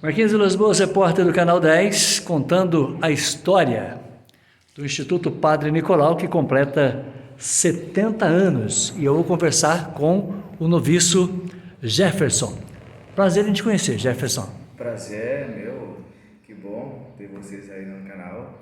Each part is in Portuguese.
Marquinhos Vilas Boas, repórter do Canal 10, contando a história do Instituto Padre Nicolau, que completa 70 anos. E eu vou conversar com o noviço Jefferson. Prazer em te conhecer, Jefferson. Prazer, meu. Que bom ter vocês aí no canal.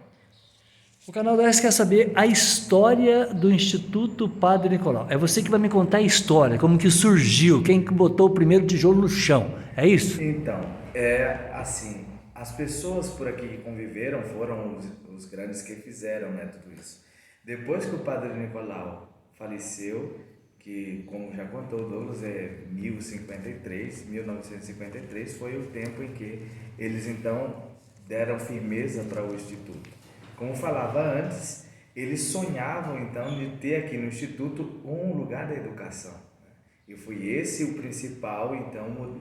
O Canal 10 quer saber a história do Instituto Padre Nicolau. É você que vai me contar a história, como que surgiu, quem que botou o primeiro tijolo no chão. É isso? Então, é assim, as pessoas por aqui que conviveram foram os grandes que fizeram, né, tudo isso. Depois que o Padre Nicolau faleceu, que como já contou o Douglas, 1953, foi o tempo em que eles então deram firmeza para o Instituto. Como falava antes, eles sonhavam então de ter aqui no Instituto um lugar da educação. E foi esse o principal então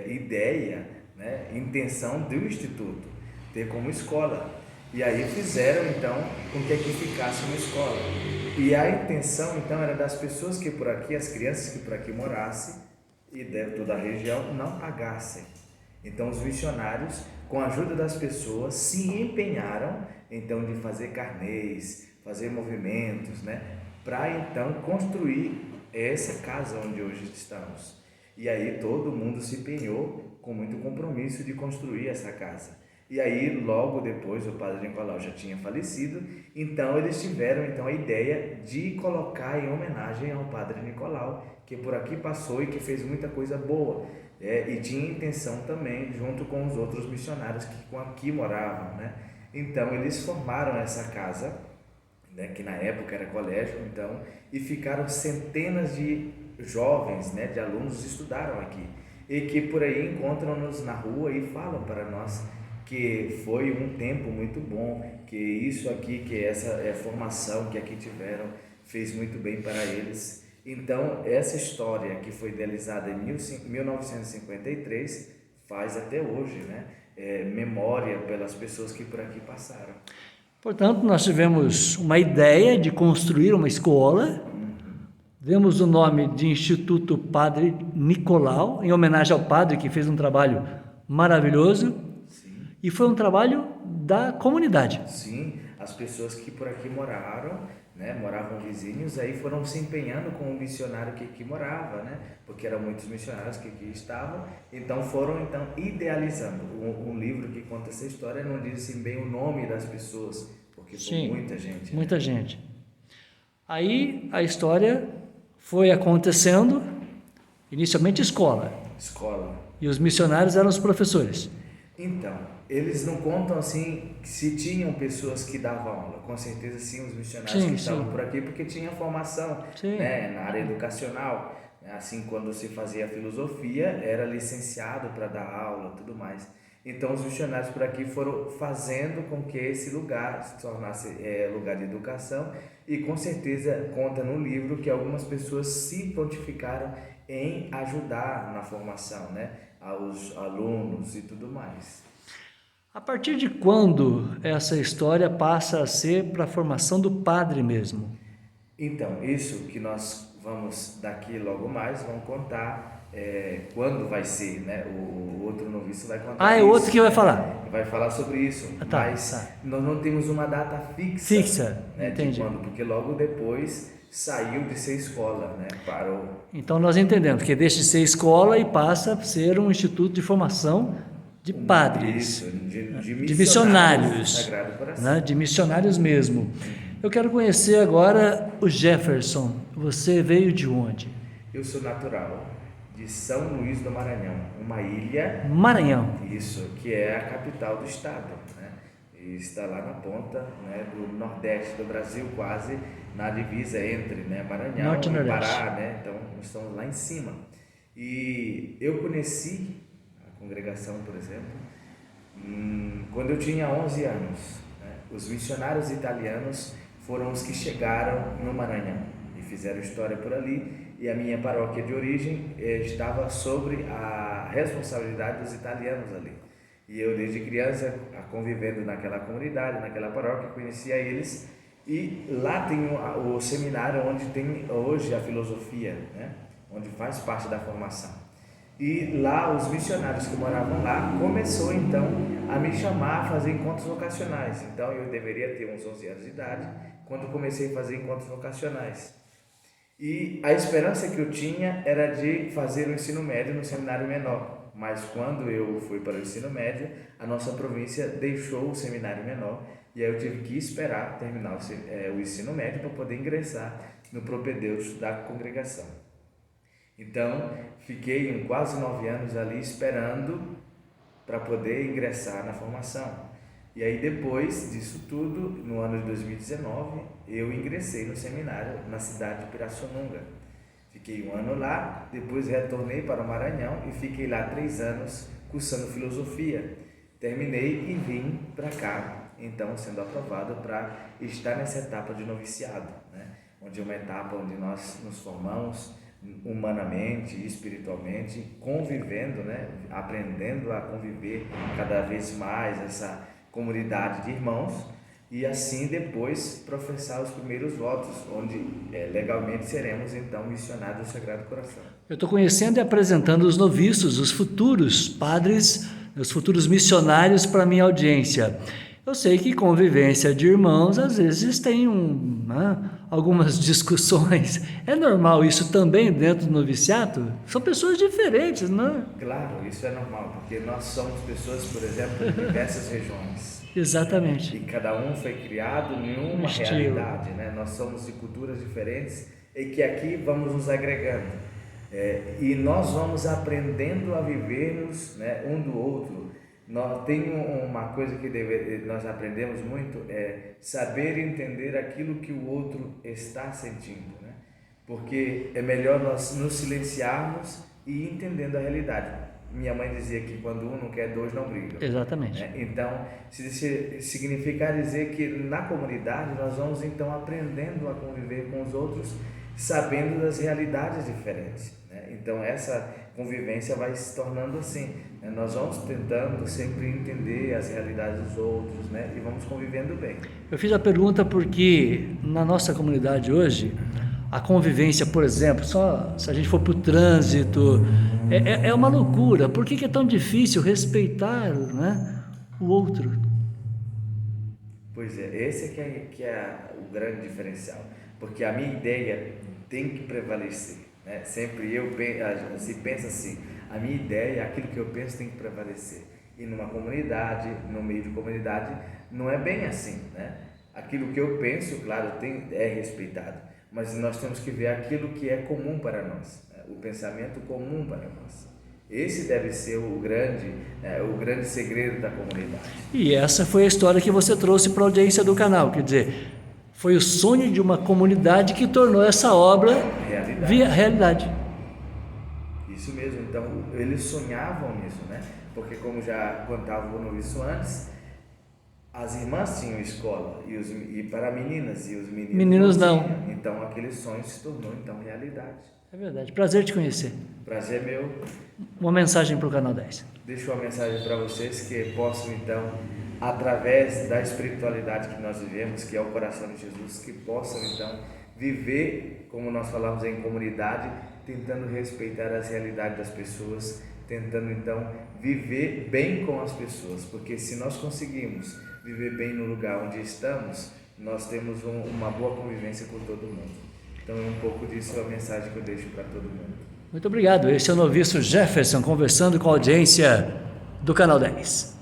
ideia, né, intenção do Instituto, ter como escola. E aí fizeram então com que aqui ficasse uma escola. E a intenção então era das pessoas que por aqui, as crianças que por aqui morassem e de toda a região, não pagassem. Então os missionários, com a ajuda das pessoas, se empenharam então de fazer carnês, fazer movimentos, né, para então construir essa casa onde hoje estamos. E aí todo mundo se empenhou com muito compromisso de construir essa casa. E aí logo depois o Padre Nicolau já tinha falecido, então eles tiveram então a ideia de colocar em homenagem ao Padre Nicolau, que por aqui passou e que fez muita coisa boa. E tinha intenção também, junto com os outros missionários que aqui moravam, né? Então eles formaram essa casa, né, que na época era colégio, então, e ficaram centenas de jovens, né, de alunos estudaram aqui e que por aí encontram-nos na rua e falam para nós que foi um tempo muito bom, que isso aqui, que essa formação que aqui tiveram fez muito bem para eles. Então essa história que foi idealizada em 1953 faz até hoje, né, memória pelas pessoas que por aqui passaram. Portanto, nós tivemos uma ideia de construir uma escola, demos o nome de Instituto Padre Nicolau, em homenagem ao padre que fez um trabalho maravilhoso. Sim. E foi um trabalho da comunidade. Sim, as pessoas que por aqui moraram, né, moravam vizinhos, aí foram se empenhando com o missionário que aqui morava, né, porque eram muitos missionários que aqui estavam, então foram então idealizando. Um livro que conta essa história não diz assim bem o nome das pessoas, porque foi muita gente. Muita né? gente. Aí a história foi acontecendo, inicialmente escola. Escola. E os missionários eram os professores. Então, eles não contam assim se tinham pessoas que davam aula. Com certeza sim, os missionários que estavam por aqui, porque tinha formação, né, na área educacional. Assim, quando se fazia filosofia, era licenciado para dar aula, tudo mais. Então, os missionários por aqui foram fazendo com que esse lugar se tornasse lugar de educação, e com certeza conta no livro que algumas pessoas se prontificaram em ajudar na formação, né, aos alunos e tudo mais. A partir de quando essa história passa a ser para a formação do padre mesmo? Então, isso que nós vamos daqui logo mais, vamos contar quando vai ser, né? O outro noviço vai contar é isso, o outro que vai falar. Vai falar sobre isso, mas nós não temos uma data fixa, né, entendi. de quando, porque logo depois saiu de ser escola, né? Parou. Então nós entendemos que deixa de ser escola e passa a ser um instituto de formação de padres, isso, de missionários, né? De missionários mesmo. Eu quero conhecer agora o Jefferson. Você veio de onde? Eu sou natural de São Luís do Maranhão, uma ilha. Maranhão. Isso, que é a capital do estado, né? E está lá na ponta, né, do nordeste do Brasil, quase na divisa entre, né, Maranhão e Pará, né? Então nós estamos lá em cima. E eu conheci a congregação, por exemplo, quando eu tinha 11 anos. Né? Os missionários italianos foram os que chegaram no Maranhão e fizeram história por ali, e a minha paróquia de origem estava sobre a responsabilidade dos italianos ali. E eu, desde criança, convivendo naquela comunidade, naquela paróquia, conhecia eles, e lá tem o seminário onde tem hoje a filosofia, né? Onde faz parte da formação. E lá, os missionários que moravam lá, começou então a me chamar a fazer encontros vocacionais. Então eu deveria ter uns 11 anos de idade quando comecei a fazer encontros vocacionais. E a esperança que eu tinha era de fazer o ensino médio no seminário menor. Mas quando eu fui para o ensino médio, a nossa província deixou o seminário menor e aí eu tive que esperar terminar o ensino médio para poder ingressar no propedêutico da congregação. Então, fiquei quase 9 anos ali esperando para poder ingressar na formação. E aí, depois disso tudo, no ano de 2019, eu ingressei no seminário na cidade de Pirassununga. Fiquei 1 ano lá, depois retornei para o Maranhão e fiquei lá 3 anos cursando filosofia. Terminei e vim para cá, então sendo aprovado para estar nessa etapa de noviciado, né? Onde é uma etapa onde nós nos formamos humanamente e espiritualmente, convivendo, né? Aprendendo a conviver cada vez mais essa comunidade de irmãos e assim depois professar os primeiros votos, onde legalmente seremos então missionários do Sagrado Coração. Eu estou conhecendo e apresentando os noviços, os futuros padres, os futuros missionários para a minha audiência. Eu sei que convivência de irmãos às vezes tem algumas discussões. É normal isso também dentro do noviciato? São pessoas diferentes, não é? Claro, isso é normal, porque nós somos pessoas, por exemplo, de diversas regiões. Exatamente. E cada um foi criado em uma realidade, né? Nós somos de culturas diferentes e que aqui vamos nos agregando. E nós vamos aprendendo a vivermos, né, um do outro. Tem uma coisa que nós aprendemos muito, é saber entender aquilo que o outro está sentindo, né? Porque é melhor nós nos silenciarmos e ir entendendo a realidade. Minha mãe dizia que quando um não quer, dois não brigam. Exatamente. Né? Então, significa dizer que na comunidade nós vamos então aprendendo a conviver com os outros, sabendo das realidades diferentes. Né? Então, essa convivência vai se tornando assim. Né? Nós vamos tentando sempre entender as realidades dos outros, né? E vamos convivendo bem. Eu fiz a pergunta porque na nossa comunidade hoje, a convivência, por exemplo, só se a gente for para o trânsito, é uma loucura. Por que é tão difícil respeitar, né, o outro? Pois é, esse que é o grande diferencial, porque a minha ideia tem que prevalecer, né? Sempre se pensa assim, a minha ideia, aquilo que eu penso tem que prevalecer. E numa comunidade, no meio de comunidade, não é bem assim, né? Aquilo que eu penso, claro, é respeitado. Mas nós temos que ver aquilo que é comum para nós, né? O pensamento comum para nós. Esse deve ser o grande segredo da comunidade. E essa foi a história que você trouxe para a audiência do canal, quer dizer, foi o sonho de uma comunidade que tornou essa obra realidade. Isso mesmo, então eles sonhavam nisso, né? Porque como já contava o noviço antes, as irmãs tinham escola e para meninas e os meninos não tinham. Então aquele sonho se tornou então realidade. É verdade. Prazer te conhecer. Prazer meu. Uma mensagem para o Canal 10. Deixo uma mensagem para vocês que possam então, através da espiritualidade que nós vivemos, que é o coração de Jesus, que possam então viver, como nós falamos em comunidade, tentando respeitar as realidades das pessoas, tentando então viver bem com as pessoas, porque se nós conseguimos viver bem no lugar onde estamos, nós temos uma boa convivência com todo mundo. Então é um pouco disso a mensagem que eu deixo para todo mundo. Muito obrigado. Esse é o noviço Jefferson conversando com a audiência do Canal 10.